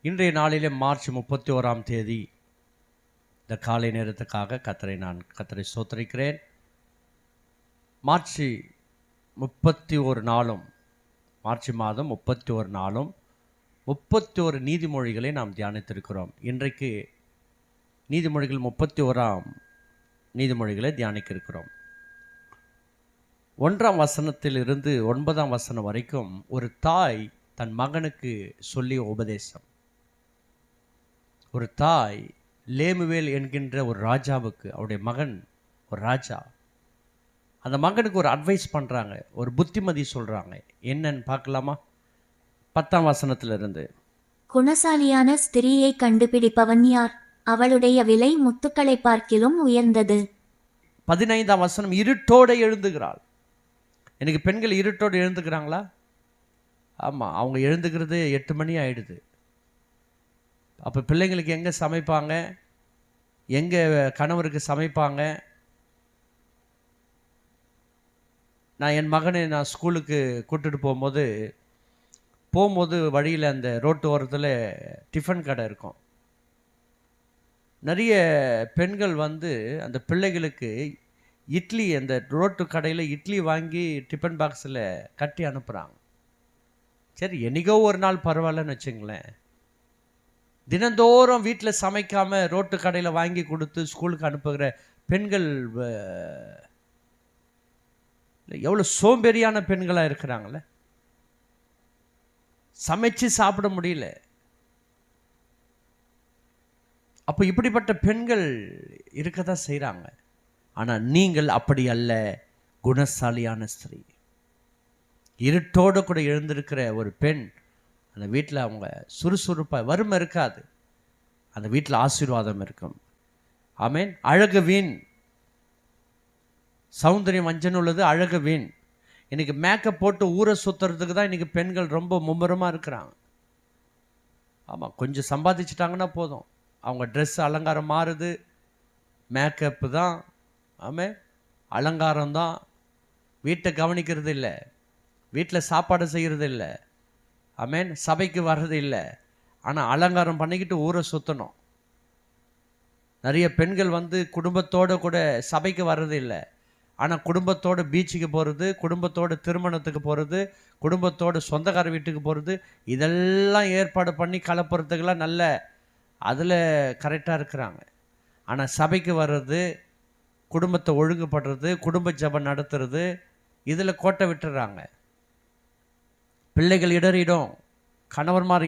இன்றைய நாளிலே மார்ச் 31ஆம் தேதி இந்த காலை நேரத்துக்காக கர்த்தரை ஸ்தோத்திரிக்கிறேன். மார்ச் 31 நாளும், மார்ச் மாதம் 31 நாளும் 31 நீதிமொழிகளை நாம் தியானித்திருக்கிறோம். இன்றைக்கு நீதிமொழிகள் 31ஆம் நீதிமொழிகளை தியானிக்க இருக்கிறோம். 1ஆம் வசனத்திலிருந்து 9ஆம் வசனம் வரைக்கும் ஒரு தாய் தன் மகனுக்கு சொல்லிய உபதேசம். ஒரு தாய் லேமுவேல் என்கின்ற ஒரு ராஜாவுக்கு, அவருடைய மகன் ஒரு ராஜா, அந்த மகனுக்கு ஒரு அட்வைஸ் பண்ணுறாங்க, ஒரு புத்திமதி சொல்கிறாங்க. என்னன்னு பார்க்கலாமா? 10ஆம் வசனத்திலிருந்து. குணசாலியான ஸ்திரீயை கண்டுபிடிப்பவன் யார்? அவளுடைய விலை முத்துக்களை பார்க்கிலும் உயர்ந்தது. 15ஆம் வசனம். இருட்டோடு எழுந்துகிறாள். எனக்கு பெண்கள் இருட்டோடு எழுந்துக்கிறாங்களா? ஆமாம், அவங்க எழுந்துக்கிறது 8 மணி ஆயிடுது. அப்போ பிள்ளைங்களுக்கு எங்கே சமைப்பாங்க? எங்கே கணவருக்கு சமைப்பாங்க? என் மகனை ஸ்கூலுக்கு கூட்டிட்டு போகும்போது வழியில் அந்த ரோட்டு ஓரத்தில் டிஃபன் கடை இருக்கும். நிறைய பெண்கள் அந்த பிள்ளைகளுக்கு இட்லி, அந்த ரோட்டு கடையில் இட்லி வாங்கி டிஃபன் பாக்ஸில் கட்டி அனுப்புகிறாங்க. சரி, என்னைக்கோ ஒரு நாள் பரவாயில்லன்னு வச்சுங்களேன். தினந்தோறும் வீட்டில் சமைக்காமல் ரோட்டு கடையில் வாங்கி கொடுத்து ஸ்கூலுக்கு அனுப்புகிற பெண்கள் எவ்வளோ சோம்பேறியான பெண்களாக இருக்கிறாங்களே. சமைச்சு சாப்பிட முடியல. அப்போ இப்படிப்பட்ட பெண்கள் இருக்க தான் செய்கிறாங்க. ஆனால் நீங்கள் அப்படி அல்ல. குணசாலியான ஸ்திரீ, இருட்டோடு கூட எழுந்திருக்கிற ஒரு பெண், அந்த வீட்டில் அவங்க சுறுசுறுப்பாக, வறுமை இருக்காது, அந்த வீட்டில் ஆசீர்வாதம் இருக்கும். ஆமேன். அழகு வீண், சௌந்தரியம் வஞ்சனை உள்ளது, அழகு வீண். இன்னைக்கு மேக்கப் போட்டு ஊரை சுற்றுறதுக்கு தான் இன்றைக்கி பெண்கள் ரொம்ப மும்முரமாக இருக்கிறாங்க. ஆமாம், கொஞ்சம் சம்பாதிச்சிட்டாங்கன்னா போதும், அவங்க ட்ரெஸ் அலங்காரம் மாறுது, மேக்கப்பு தான், ஆமாம், அலங்காரம் தான். வீட்டை கவனிக்கிறது இல்லை, வீட்டில் சாப்பாடு செய்கிறது இல்லை, ஆமேன், சபைக்கு வர்றது இல்லை. ஆனால் அலங்காரம் பண்ணிக்கிட்டு ஊரை சுற்றணும். நிறைய பெண்கள் குடும்பத்தோடு கூட சபைக்கு வர்றது இல்லை, ஆனால் குடும்பத்தோடு பீச்சுக்கு போகிறது, குடும்பத்தோடு திருமணத்துக்கு போகிறது, குடும்பத்தோடு சொந்தக்கார வீட்டுக்கு போகிறது, இதெல்லாம் ஏற்பாடு பண்ணி கலப்புறதுக்கெல்லாம் நல்ல அதில் கரெக்டாக இருக்கிறாங்க. ஆனால் சபைக்கு வர்றது, குடும்பத்தை ஒழுங்குபடுறது, குடும்ப ஜபம் நடத்துறது, இதில் கோட்டை விட்டுறாங்க. பிள்ளைகள் இடறிடும், கணவன்மார்